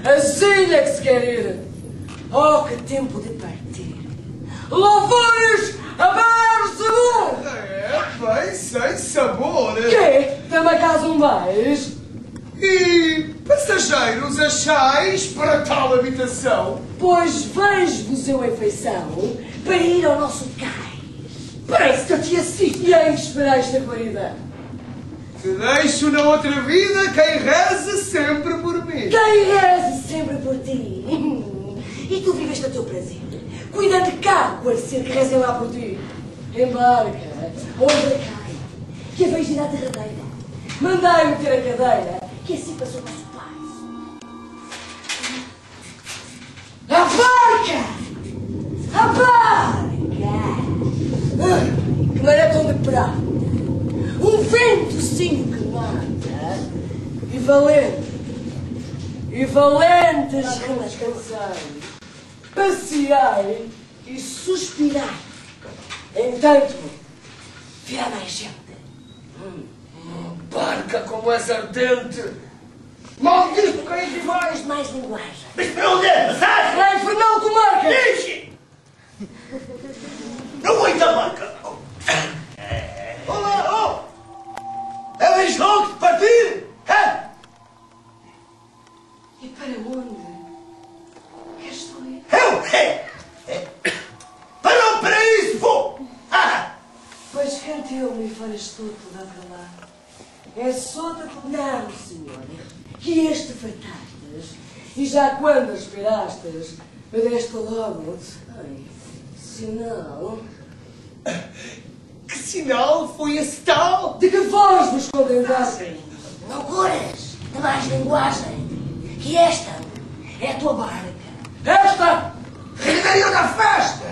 Assim é que se quer ir. Oh, que tempo de partir. Louvores a bem sabor. Bem, sem sabor. Quê? Também caso mais? E passageiros achais para tal habitação? Pois vejo-vos eu em feição para ir ao nosso cais. Parece que eu te assisto. E em que esperais ter claridade? Te deixo na outra vida quem reze sempre por mim. Quem reze sempre por ti. E tu vives do teu prazer, cuidando de cá, parecer que rezem lá por ti. Embarca, outra cai, que a vejo ir à derradeira. Mandai-me ter a cadeira, que assim passou o nosso pai. A barca! A barca! Que maratão de prata, um ventozinho que mata, e valentes relaxações. Passeai e suspirai. Entanto, vê a mais gente. Barca como és ardente. Maldito quem de mais. Mais linguagem. Mas para onde é? Passagem? Lá em Fernão Comarca. Deixe! Não vou ir da barca. Olá, oh! É bem jogo de partir? É? E para onde? Queres tu ir? Eu? Para o paraíso vou! Pois canteu-me e faras tudo lá para lá. É só de não, senhor, que este fartastes, e já quando aspirastes, me deste logo, ai, sinal. Que sinal foi esse tal? De que vós vos condendassem? Loucuras de mais linguagem, que esta é a tua barca. Esta! Regaria da festa!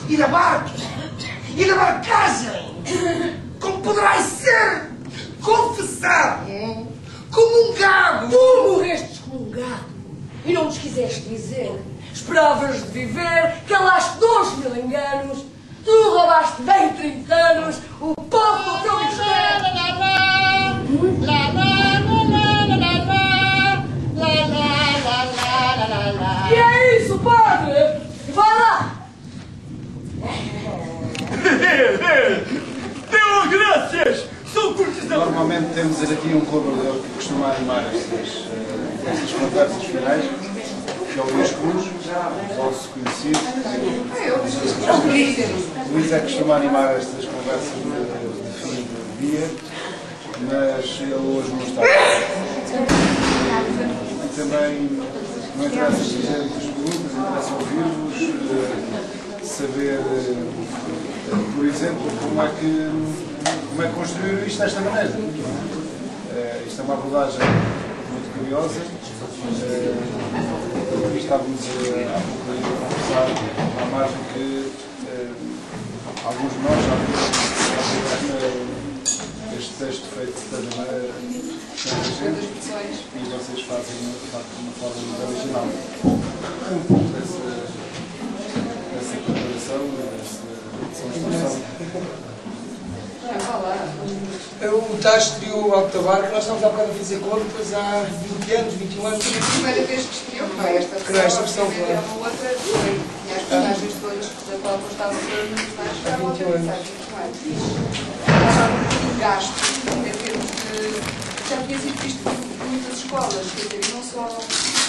E da barca! E da barcagem! Como poderás ser confessado como um gado! Tu morrestes como um gado e não nos quiseste dizer. Esperavas de viver, calaste 2.000 enganos, tu roubaste bem 30 anos, o povo do teu mistério. E é isso, padre! Vai lá! Deu graças! Sou cortesão! Normalmente temos aqui um colaborador que costuma animar estas conversas finais, que é o Luís Cruz, vosso conhecido. O Luís é que costuma animar estas conversas de fim de dia, mas ele hoje não está. E também não interessa fazer muitas perguntas, interessa ouvir-vos, saber, por exemplo, como é que construíram isto desta maneira. Isto é uma abordagem muito curiosa. Estávamos há pouco a conversar à margem que alguns de nós já viram este texto feito de tanta gente e vocês fazem de facto de uma forma muito original. Um pouco dessa preparação, dessa construção. O Tacho e o Alto Tabarco, nós estamos há bocado a fazer contas há 20 anos, 21 anos. Foi a primeira vez que estreou, não é? Esta versão, claro. Uma outra foi. Tinha as personagens todas da qual eu estava a fazer nos personagens para a outra mensagem. Estava muito gasto em termos de. Já tinha sido visto por muitas escolas, quer dizer, não só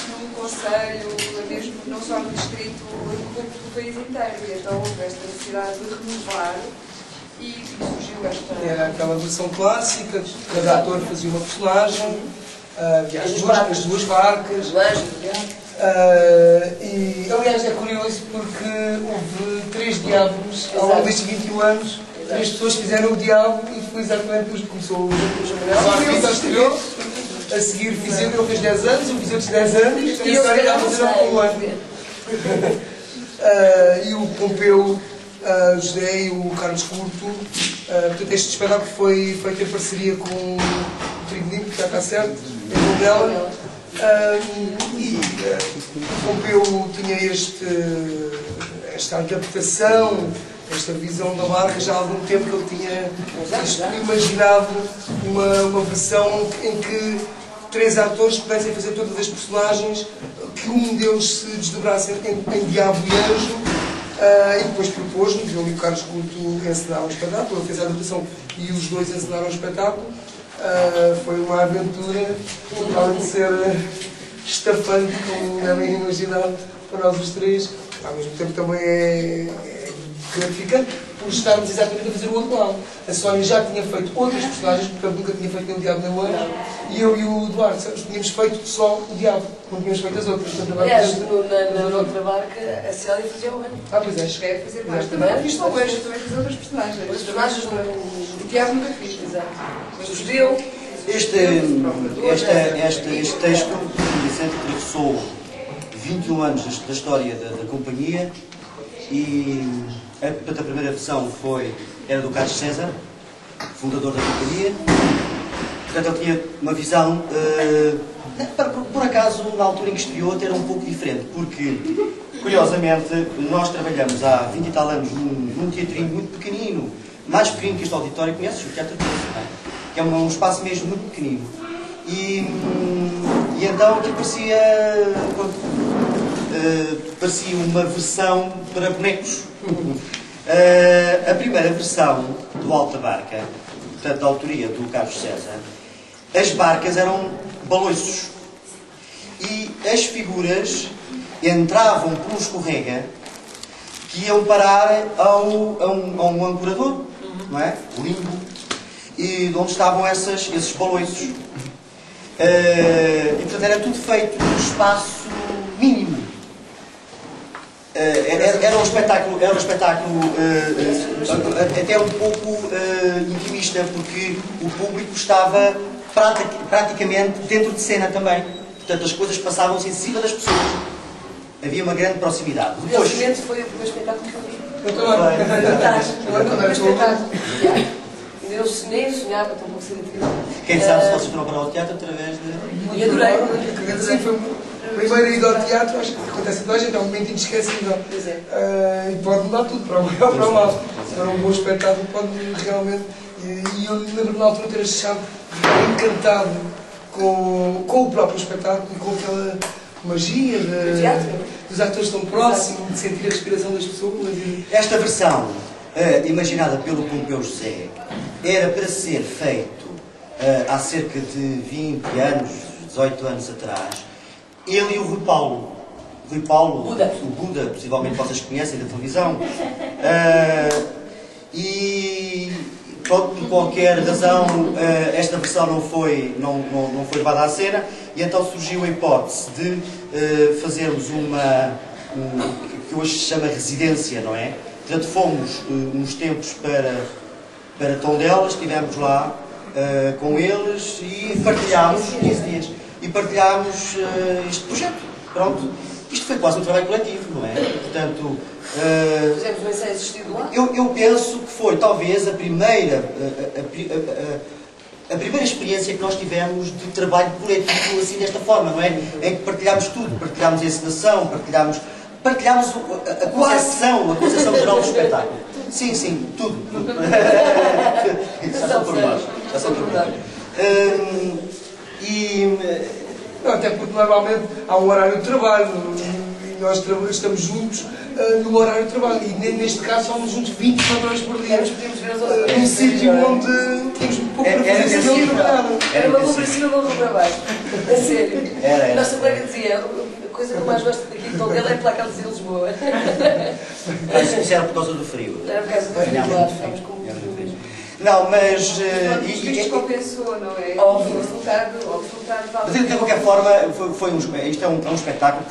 no Conselho, mesmo não só no Distrito, do país inteiro. E então houve esta necessidade de renovar. E surgiu esta... Era aquela versão clássica, cada ator fazia uma personagem, havia as duas barcas. E, aliás, é curioso porque houve 3 diabos ao longo destes 21 anos. 3 pessoas fizeram o diabo e foi exatamente depois que começou o João estreou. A seguir fiz eu fez 10 anos, eu fiz outros 10 anos e a história está a fazer um ano. E o Pompeu, o José e o Carlos Curto. Portanto, este espetáculo foi feito em parceria com o Trigoninho, que já está certo, em Moldela. E o Pompeu tinha esta adaptação, esta visão da barca já há algum tempo que ele tinha imaginado uma versão em que 3 atores pudessem fazer todas as personagens, que um deles se desdobrasse em diabo e anjo, e depois propôs-nos, eu e o Carlos Couto encenaram o espetáculo, ele fez a adaptação e os dois encenaram o espetáculo. Foi uma aventura, além de ser estafante, como devem imaginar, para nós os três, ao mesmo tempo também é gratificante, por estarmos exatamente a fazer o outro lado. A Sónia já tinha feito outras personagens, portanto nunca tinha feito nem o Diabo nem o Anjo, e eu e o Eduardo tínhamos feito só o Diabo, não tínhamos feito as outras. Portanto, Aliás, na outra barca, a Célia fazia o Anjo. Pois é. Cheguei a fazer mais. Também fiz só o Anjo, também fiz outras personagens. Os personagens O Diabo nunca fiz. Exato. Mas o judeu. Este texto, Vicente, atravessou 21 anos da história da companhia e a primeira versão era do Carlos César, fundador da companhia. Portanto, ele tinha uma visão, por acaso, na altura em que estreou, até era um pouco diferente, porque, curiosamente, nós trabalhamos há 20 e tal anos num teatrinho muito pequenino, mais pequenino que este auditório, conheces o Teatro Doce, não é? Que é um espaço mesmo muito pequenino. E então aqui parecia uma versão para bonecos. A primeira versão do Alto da Barca, portanto da autoria do Carlos César, as barcas eram baloiços e as figuras entravam por um escorrega que iam parar a um ancorador, não é? Limbo, e de onde estavam esses baloiços. E portanto era tudo feito num espaço mínimo. Era um espetáculo até um pouco intimista, porque o público estava praticamente dentro de cena também. Portanto, as coisas passavam-se em cima das pessoas. Havia uma grande proximidade. Depois, foi o primeiro espetáculo que eu vi. Eu também. Fantástico. Agora quando era espetáculo. Eu nem sonhava, tão pouco ser atriz. Quem sabe se vocês foram para o teatro através de... E adorei. Sim, foi a primeira ida ao teatro, acho que acontece a toda a gente, é um momento inesquecível. Pois é. E pode mudar tudo, para o bem ou para o mal. Se for um bom espetáculo, pode realmente. E eu lembro na altura ter achado encantado com o próprio espetáculo e com aquela magia dos atores tão próximos, de sentir a respiração das pessoas. Esta versão, imaginada pelo Pompeu José, era para ser feito há cerca de 20 anos, 18 anos atrás. Ele e o Rui Paulo. Rui Paulo, o Buda, possivelmente vocês conhecem da televisão. E por qualquer razão esta versão não foi levada à cena, e então surgiu a hipótese de fazermos que hoje se chama residência, não é? Portanto, fomos uns tempos para Tondela, estivemos lá com eles e partilhámos 15 dias. E partilhámos este projeto. Pronto. Isto foi quase um trabalho coletivo, não é? Portanto, fizemos um ensaio assistido lá. eu penso que foi talvez a primeira experiência que nós tivemos de trabalho coletivo assim desta forma, não é? Em que partilhámos tudo, partilhámos a encenação, partilhámos a concepção geral do espetáculo. Sim, tudo. Já são por nós. Até porque normalmente há um horário de trabalho e nós estamos juntos no horário de trabalho, e neste caso somos juntos 24 horas por dia. Num sítio onde tínhamos pouco para fazer sem ele trabalhar. Era uma rua para cima, uma rua para baixo. A sério. A nossa colega dizia: a coisa que eu mais gosto daqui de Tondela é pela casa de Lisboa. Isso era por causa do frio. Era por causa do frio, claro. Estávamos com muito frio. Não, mas... Isto compensou, não é? Óbvio. O resultado Mas de qualquer forma, isto é um espetáculo que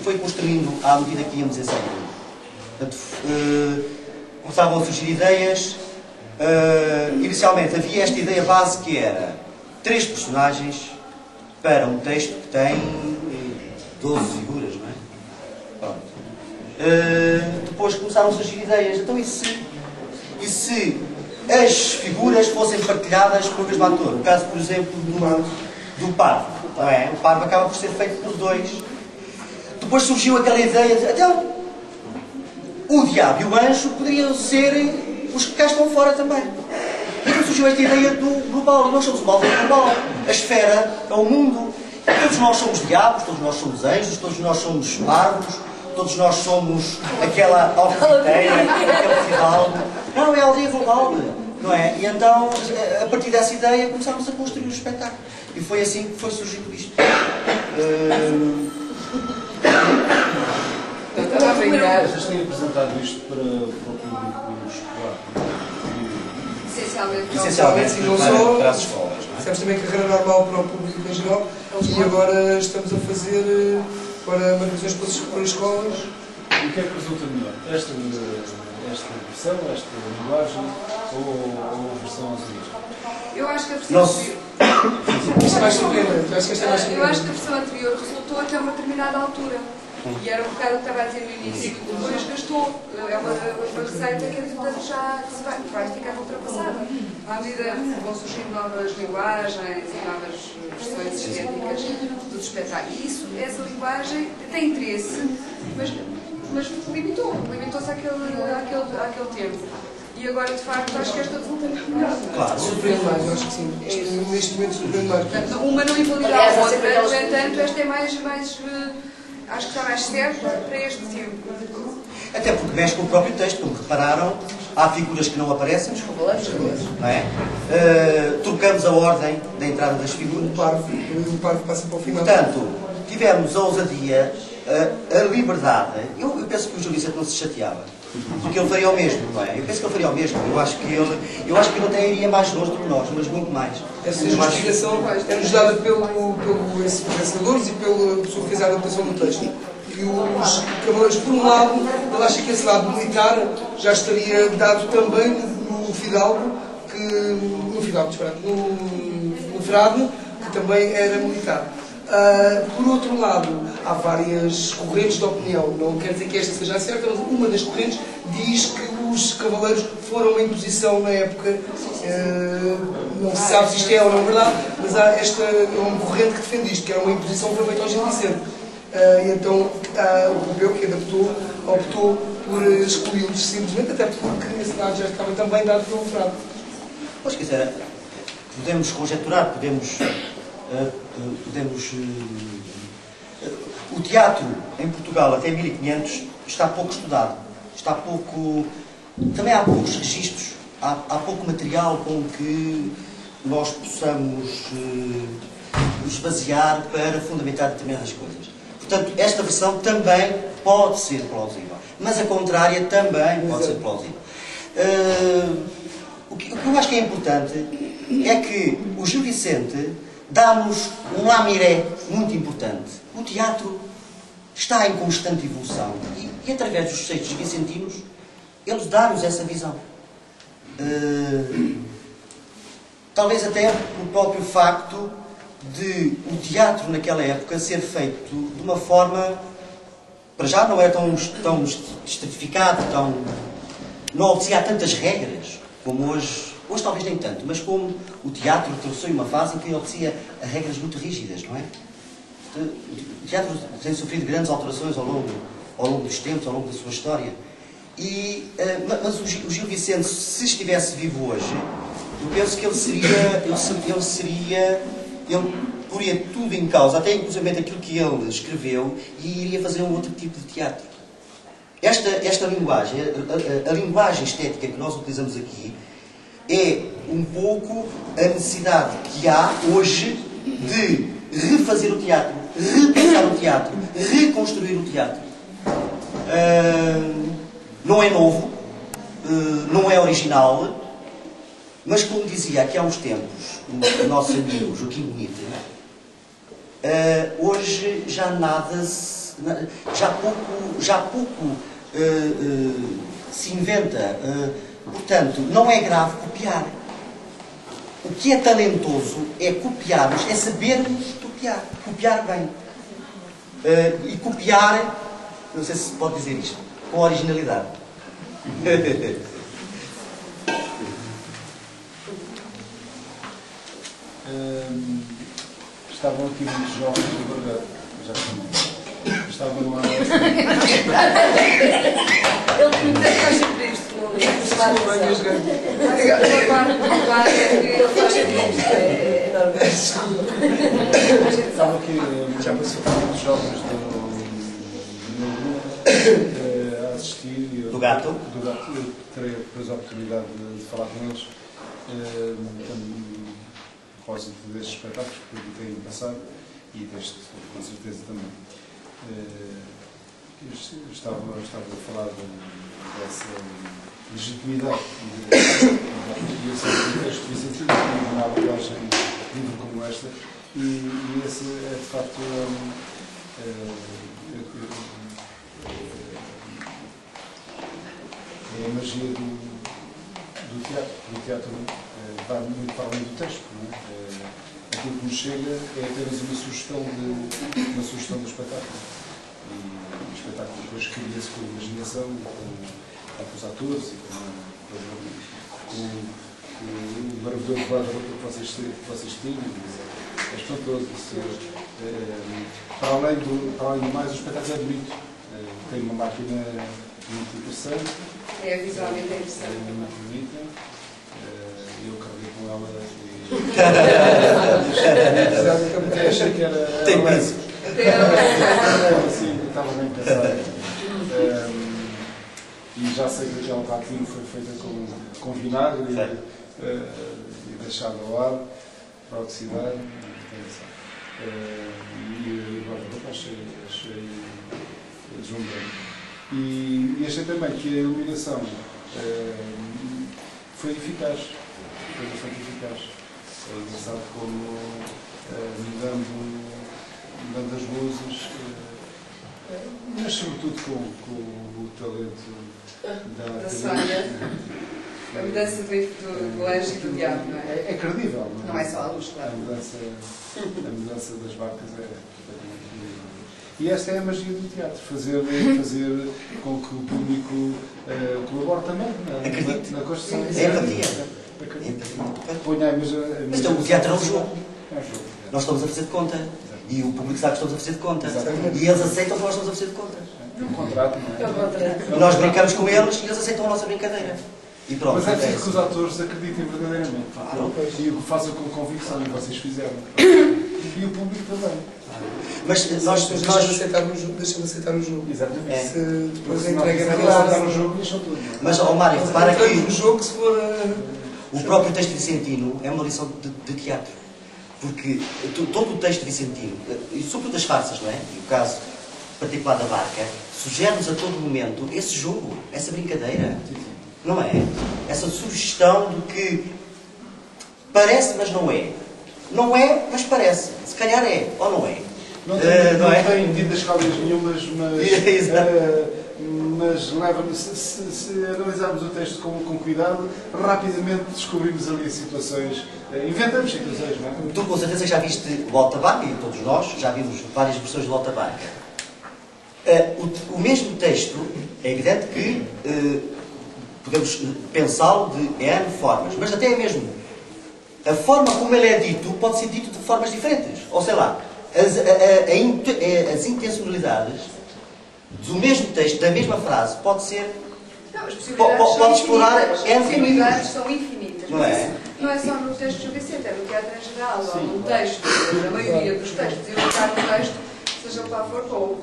foi construindo à medida que íamos ensaiando. Portanto, começavam a surgir ideias. Inicialmente havia esta ideia base que era 3 personagens para um texto que tem 12 figuras, não é? Pronto. Depois começaram a surgir ideias. Então e se as figuras fossem partilhadas pelo mesmo ator? No caso, por exemplo, do Parvo, não é? O Parvo acaba por ser feito por 2. Depois surgiu aquela ideia de, então, o Diabo e o Anjo poderiam ser os que cá estão fora também. E surgiu esta ideia do global. Nós somos uma aldeia global. A esfera é o mundo. Todos nós somos diabos, todos nós somos anjos, todos nós somos bárbaros, todos nós somos aquela alfeiteira, aquele fidalgo. Não, é a aldeia global, não é? E então, a partir dessa ideia, começámos a construir o espetáculo. E foi assim que foi surgindo isto. Vocês têm apresentado isto para o público escolar? Essencialmente. Sim, não para as só. escolas. Fizemos também carreira normal para o público em geral e agora estamos a fazer para marcações para escolas. E o que é que resulta melhor? Esta versão, esta linguagem ou a versão anterior? Eu acho que a versão anterior. Isto é mais surpreendente. Acho que esta é mais Eu acho surpreendente. que a versão anterior resultou até uma determinada altura. E era um bocado o que estava a dizer no início. Depois gastou. É uma receita que entretanto já vai ficar ultrapassada. À medida que vão surgindo novas linguagens e novas versões estéticas dos espetáculos. E isso, essa linguagem tem interesse, mas limitou-se àquele tempo. E agora, de facto, acho que esta resulta melhor. Claro. Surpreende mais, eu acho que sim. Neste momento surpreende mais. Portanto, uma não invalida a outra, no entanto, esta é mais acho que está mais certo para este tempo. Até porque mexe com o próprio texto, como repararam, há figuras que não aparecem, não é? Trocamos a ordem da entrada das figuras. O parvo passa para o final. Portanto, tivemos a ousadia, a liberdade. Eu penso que o Júlio Vicente não se chateava, porque ele faria o mesmo, não é? Eu penso que ele faria o mesmo. Eu acho que ele até iria mais longe do que nós, mas muito mais. Essa justificação é-nos dada pelos pensadores e pela pessoa que fez a adaptação do texto. E os cavaleiros, por um lado, ele acha que esse lado militar já estaria dado também no Fidalgo, no Frade, que também era militar. Por outro lado, há várias correntes de opinião. Não quer dizer que esta seja a certa, mas uma das correntes diz que os cavaleiros foram uma imposição na época. Não se sabe se isto é ou não verdade, mas há esta uma corrente que defende isto, que era uma imposição que foi feita ao Gil Vicente. E então o Pompeu, que adaptou, optou por excluí-los simplesmente, até porque esse lado já estava também dado pelo Frade. Pois, quer dizer, podemos conjecturar, o teatro em Portugal até 1500 está pouco estudado, também há poucos registros, há pouco material com que nós possamos nos basear para fundamentar determinadas coisas. Portanto, esta versão também pode ser plausível, mas a contrária também pode ser plausível. O que eu acho que é importante é que o Gil Vicente dá-nos um lamiré muito importante. O teatro está em constante evolução e através dos textos vicentinos, eles dão-nos essa visão. Talvez até o próprio facto de o teatro naquela época ser feito de uma forma, para já não era tão estratificado, não obedecia a tantas regras como hoje. Hoje talvez nem tanto, mas como o teatro atravessou uma fase em que obedecia a regras muito rígidas, não é? O teatro tem sofrido grandes alterações ao longo dos tempos, ao longo da sua história. Mas o Gil Vicente, se estivesse vivo hoje, eu penso que ele poria tudo em causa, até inclusive aquilo que ele escreveu, e iria fazer um outro tipo de teatro. Esta linguagem, a linguagem estética que nós utilizamos aqui, é um pouco a necessidade que há hoje de refazer o teatro, repensar o teatro, reconstruir o teatro. Não é novo, não é original, mas como dizia aqui há uns tempos o nosso amigo Joaquim Bonito, hoje já pouco se inventa. Portanto, não é grave copiar. O que é talentoso é copiarmos, é sabermos copiar bem. E copiar, não sei se pode dizer isto, com originalidade. Estavam aqui muitos jovens, agora já estavam lá. Ele pergunta que faz sempre isto, não Uma parte do bar é que ele faz Estava aqui, já passou muitos jovens a assistir. Do Gato? Do Gato. Eu terei depois a oportunidade de falar com eles. A propósito destes espetáculos que têm passado e deste, com certeza, também. Estava a falar dessa legitimidade e esse texto vicentino numa abordagem livre como esta, e esse é de facto é a magia do teatro. O teatro vai muito para além do texto, não é? Aquilo que nos chega é apenas uma sugestão do espetáculo. E o espetáculo depois cria-se com a imaginação, com os atores e com o maravilhoso guarda-roupa que vocês tinham, é espantoso. Para além do mais, o espetáculo é bonito. Tem uma máquina muito interessante. É visualmente interessante. É muito bonita. Eu carreguei com ela e até achei que era. Tem peso. Sim, estava bem pensado. E já sei que aquela patinha foi feita com vinagre e deixada ao ar para oxidar. E agora achei deslumbrante. E achei também que a iluminação foi eficaz. Foi bastante eficaz. É engraçado como mudando as luzes, mas sobretudo com o talento da Sónia. A mudança do anjo e do diabo, não é? É credível, não é? Não é só a luz, claro. A mudança das barcas é completamente credível. E esta é a magia do teatro, fazer com que o público colabore também na construção. É empatia. Mas o teatro é um jogo. Nós estamos a fazer de conta. E o público sabe que estamos a fazer de conta. E eles aceitam que nós estamos a fazer de conta. É um contrato, não é? É um contrato. Nós brincamos com eles e eles aceitam a nossa brincadeira. E pronto. Mas é preciso que os atores acreditem verdadeiramente. E o que façam com convicção, e vocês fizeram. E o público também. Mas nós Deixa-me aceitar o jogo. Exatamente. Se depois Se entrega na aceitar classe. o jogo, deixam tudo. Mas, Mário, repara que O jogo, se for. o próprio texto vicentino é uma lição de teatro. Porque todo o texto vicentino, e sobretudo as farsas, não é? E o caso particular da barca, sugere-nos a todo momento esse jogo, essa brincadeira. Não é? Essa sugestão de que parece, mas não é. Não é, mas parece. Se calhar é, ou não é. Não tem medidas cáuseas nenhumas, mas leva-nos, se analisarmos o texto com cuidado, rapidamente descobrimos ali situações, inventamos situações, não é? Tu com certeza já viste o Alta Barca, e todos nós já vimos várias versões do Alta Barca. O mesmo texto, é evidente que podemos pensá-lo de N formas, mas até mesmo a forma como ele é dito pode ser dito de formas diferentes. Ou sei lá, as intencionalidades do mesmo texto, da mesma frase, pode ser. Não, as possibilidades pode explorar As N possibilidades caminhos. são infinitas. Não Mas é? isso não é só no texto de Gil Vicente, é no teatro em geral, ou num texto, na maioria dos textos, e no caso do texto, seja lá for, com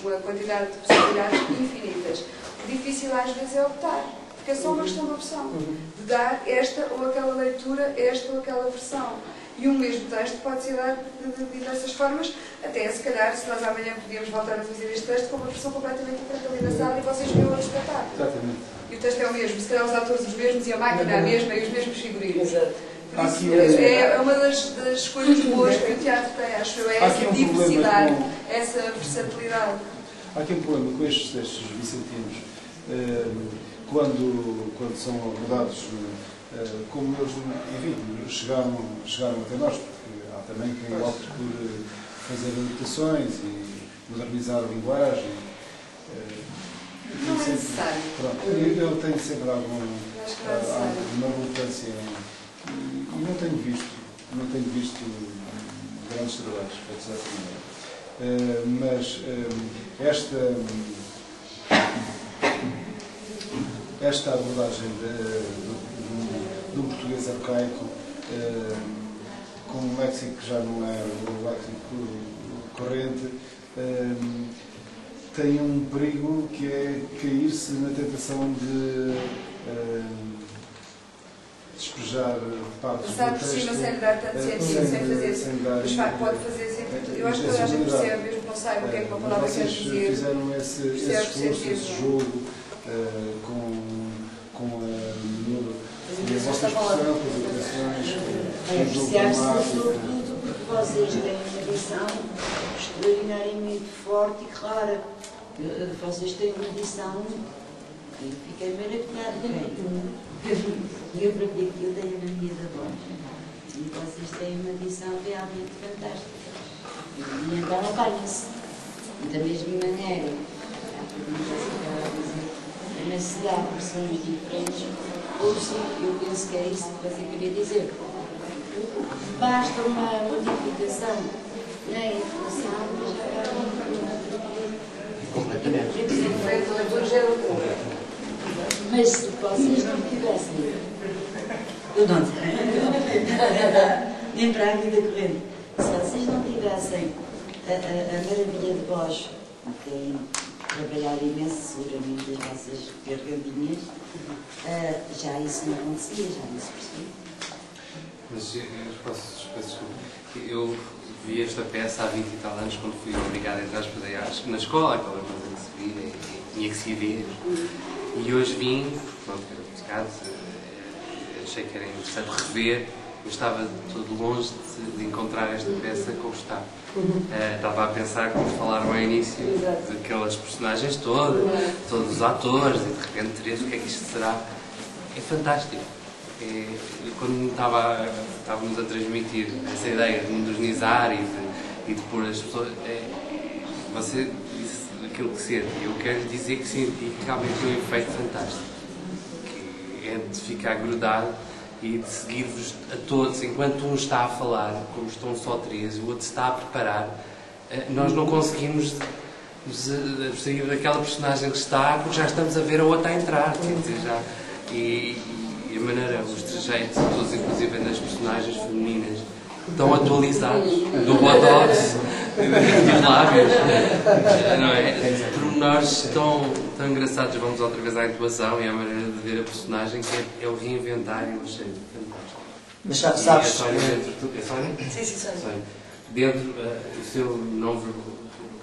uma quantidade de possibilidades infinitas. O difícil às vezes é optar, porque é só uma questão de opção, de dar esta ou aquela leitura, esta ou aquela versão. E um mesmo texto pode ser dado de diversas formas, até se calhar, se nós amanhã podíamos voltar a fazer este texto com uma versão completamente diferente ali na sala e vocês viram outro espetáculo. Exatamente. E o texto é o mesmo, se calhar os atores os mesmos e a máquina a mesma e os mesmos figurinos. Exato. Por isso, é uma das coisas boas que o teatro tem, acho eu, é essa diversidade, essa versatilidade. Há aqui um problema com estes textos vicentinos, quando são abordados, como eles, enfim, chegaram até nós, porque há também quem opte por fazer adaptações e modernizar a linguagem. Não é necessário. Pronto, eu tenho sempre alguma relutância e não tenho visto grandes trabalhos feitos dessa maneira. Mas esta abordagem do português arcaico com um léxico que já não é o léxico corrente, tem um perigo que é cair-se na tentação de despejar partes Passar do por texto cima sem dar tanto sentido, sem fazer. Mas pode fazer sentido. Eu acho que toda a gente percebe, mesmo que não saiba o que é que uma palavra quer dizer. Vocês fizeram esse esforço, esse jogo com a vossa expressão, com as alterações, com o jogo dramático. Sobretudo porque vocês têm uma edição extraordinariamente forte e clara. Vocês têm uma edição que fiquei maravilhada. Eu, para ver aquilo, tenho a mania da voz. E vocês têm uma edição realmente fantástica. E então apanha-se. Da mesma maneira, mas se há versões diferentes, eu penso que é isso que você queria dizer. Basta uma modificação na informação, mas já há completamente. Mas se vocês não tivessem, eu não nem para a vida corrente, se vocês não tivessem a maravilha de voz, que trabalhar imenso seguramente as vossas gargantinhas, já isso não acontecia, já não se percebia. Mas eu peço desculpa. Eu vi esta peça há 20 e tal anos, quando fui obrigado a entrar na escola, aquela coisa de se vir, e tinha que se ir ver. E hoje vim, pronto, achei que era interessante rever, eu estava todo longe de encontrar esta peça como está. Estava a pensar, como falaram ao início, daquelas personagens todas, todos os atores, e de repente Teresa, o que é que isto será? É fantástico. Quando estávamos a transmitir essa ideia de modernizar e de pôr as pessoas, você disse aquilo que sente, e eu quero lhe dizer que senti realmente um efeito fantástico, que é de ficar grudado e de seguir-vos a todos, enquanto um está a falar, como estão só três, o outro está a preparar, nós não conseguimos sair daquela personagem que está, porque já estamos a ver a outra a entrar, quer dizer, já, e a maneira, os trejeitos, todos inclusive das personagens femininas, tão atualizados, do botox, dos lábios, não é? Pormenores tão engraçados. Vamos outra vez à intuação e à maneira de ver a personagem, que é o reinventar, eu achei fantástico. Mas sabes... Sim. Dentro,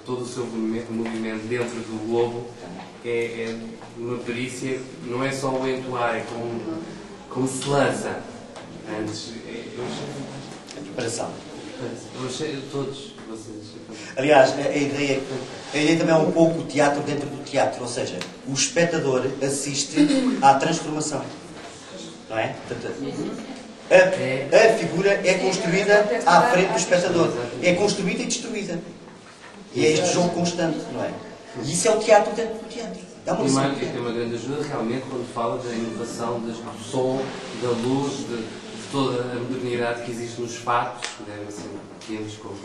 todo o seu movimento dentro do globo é uma perícia, não é só o entoar, é como se lança. Antes, eu achei fantástico. A preparação. Eu achei todos vocês. Aliás, a ideia também é um pouco o teatro dentro do teatro, ou seja, o espectador assiste à transformação. Não é? A figura é construída à frente do espectador. É construída e destruída. E é este jogo constante, não é? E isso é o teatro dentro do teatro. Dá uma lição. E tem uma grande ajuda realmente quando fala da inovação, do som, da luz, de toda a modernidade que existe nos fatos, que devem ser pequenos como...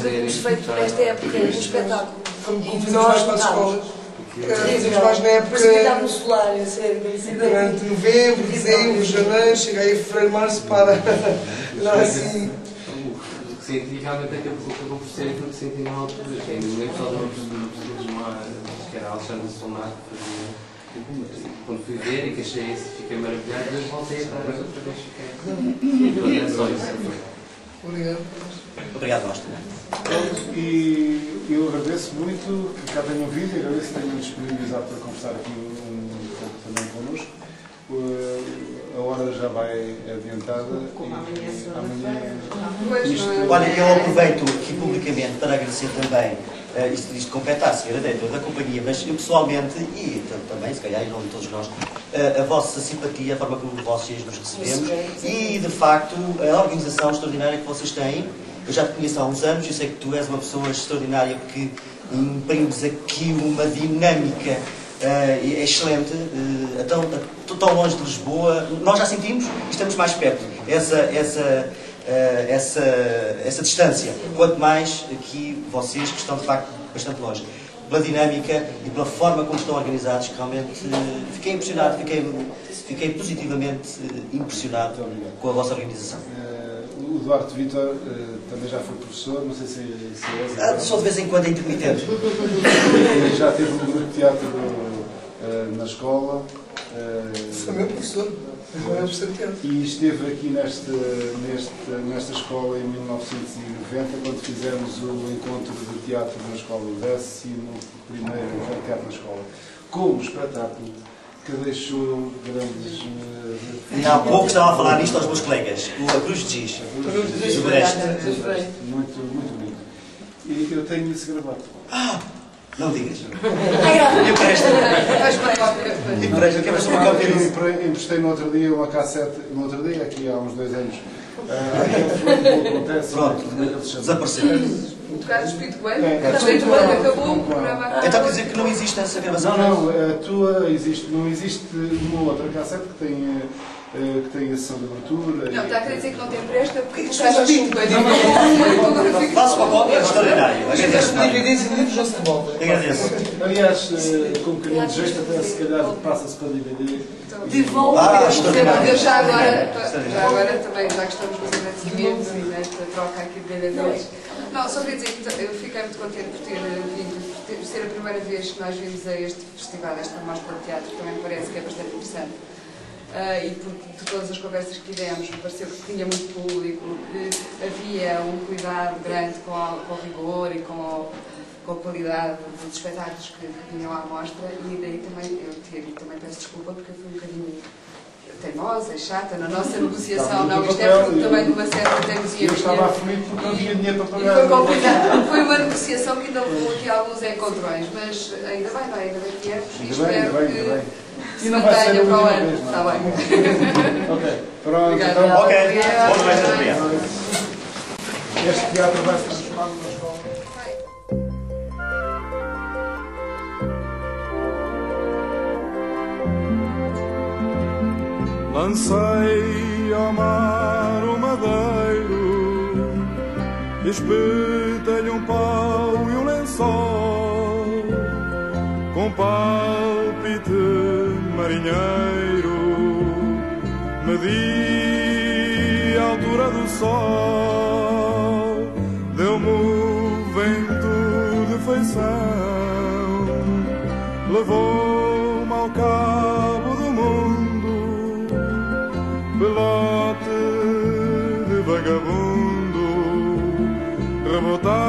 Temos feito nesta época um espetáculo. Como fizemos mais para as escolas. Fizemos mais na época... Precipitava no solar, eu sei. Durante novembro, dezembro, janeiro, chega aí fevereiro, março, para... Não, assim... O que senti realmente é que acabou por ser aquilo que senti na altura. Eu me lembro só de uma que era Alexandre Solnar, que fazia... Quando fui ver e que achei isso, fiquei maravilhado, depois voltei atrás outra vez, fiquei... É só isso. Obrigado. Obrigado, nós também. E eu agradeço muito que cá tenham vindo e agradeço que tenham disponibilizado para conversar aqui um pouco também connosco. A hora já vai adiantada e amanhã... Olha, eu aproveito aqui publicamente para agradecer também, isto compete à senhora diretora da companhia, mas eu pessoalmente, e também, se calhar, em nome de todos nós, a vossa simpatia, a forma como vocês nos recebemos e, de facto, a organização extraordinária que vocês têm. Eu já te conheço há uns anos, eu sei que tu és uma pessoa extraordinária porque imprimes aqui uma dinâmica excelente, tão longe de Lisboa. Nós já sentimos e estamos mais perto. Essa distância. Quanto mais aqui vocês que estão, de facto, bastante longe. pela dinâmica e pela forma como estão organizados, que realmente fiquei impressionado, fiquei positivamente impressionado com a vossa organização. O Duarte Vítor também já foi professor, não sei se é. Só de vez em quando é intermitente. Já teve um grupo de teatro na escola. Foi meu professor. E esteve aqui nesta escola em 1990, quando fizemos o encontro de teatro na escola, o 11º teatro na escola, como espetáculo que deixou grandes... Há pouco estava a falar nisto aos meus colegas, a Cruz de Giz. Muito bonito. E eu tenho isso gravado. Não digas. Empresta. Empresta, quer ver uma cópia disso? Emprestei no outro dia uma cassete, aqui há uns 2 anos. Aquele que acontece. Pronto, desapareceu. Tocar o Espírito Coelho? Também tu acabou o programa. Então quer dizer que não existe essa gravação? Não, a tua existe. Não existe uma outra cassete que tem a sessão de abertura. Não, está a querer dizer que não tem presta porque tu estás a Espírito Coelho. Faço uma cópia extraordinária. Agradeço. Agradeço. Aliás, com um bocadinho de jeito, até se calhar passa-se para DVD. Eu já agora também, já que estamos nos agradecimentos e nesta troca aqui de DVDs. Não, só queria dizer que eu fiquei muito contente por ter vindo, por ser a primeira vez que nós vimos a este festival, esta mostra de teatro, também me parece que é bastante interessante. E porque de todas as conversas que tivemos, me pareceu que tinha muito público, que havia um cuidado grande com o rigor e com a qualidade dos espetáculos que vinham à mostra, e daí também também peço desculpa porque eu fui um bocadinho teimosa e chata na nossa negociação. Não, isto é porque também de uma certa teimosia. Eu estava aflito porque não tinha dinheiro para pagar. Foi uma negociação que ainda levou aqui alguns encontrões, mas ainda bem que viemos e espero que se mantenha para o ano. Está bem. Ok, pronto. Obrigada. Ok, obrigado. Este teatro vai se transformar numa escola. Lancei ao mar o madeiro, espetei-lhe um pau e um lençol, com palpite marinheiro, medi a altura do sol, deu-me o vento de feição, levou-me ao cabo do mundo, pelote de vagabundo, rebotalho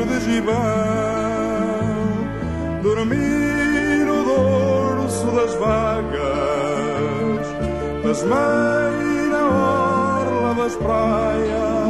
de gibão, dormi no dorso das vagas, pasmei na orla das praias,